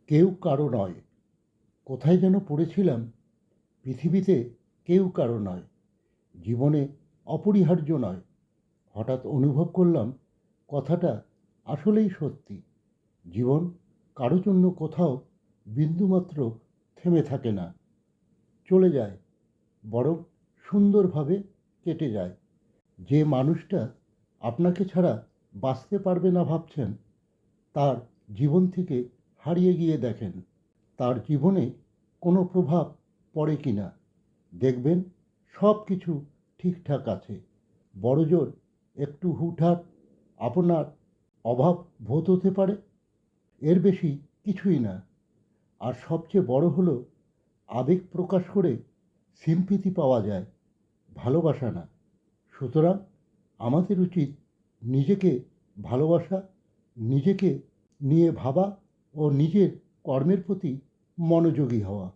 কেউ কারো নয়। কোথায় যেন পড়েছিলাম, পৃথিবীতে কেউ কারো নয়, জীবনে অপরিহার্য নয়। হঠাৎ অনুভব করলাম কথাটা আসলেই সত্যি। জীবন কারো জন্য কোথাও বিন্দুমাত্র থেমে থাকে না, চলে যায়, বরং সুন্দরভাবে কেটে যায়। যে মানুষটা আপনাকে ছাড়া বাঁচতে পারবে না ভাবছেন, তার জীবন থেকে হারিয়ে গিয়ে দেখেন তার জীবনে কোনো প্রভাব পড়ে কি না। দেখবেন সব কিছু ঠিকঠাক আছে। বড়জোর একটু হুটহাট আপনার অভাব বোধ হতে পারে, এর বেশি কিছুই না। আর সবচেয়ে বড় হলো আবেগ প্রকাশ করে সিম্পিতি পাওয়া যায়, ভালোবাসা না। সুতরাং আমাদের উচিত নিজেকে ভালোবাসা, নিজেকে নিয়ে ভাবা ও নিজের কর্মের প্রতি মনোযোগী হওয়া।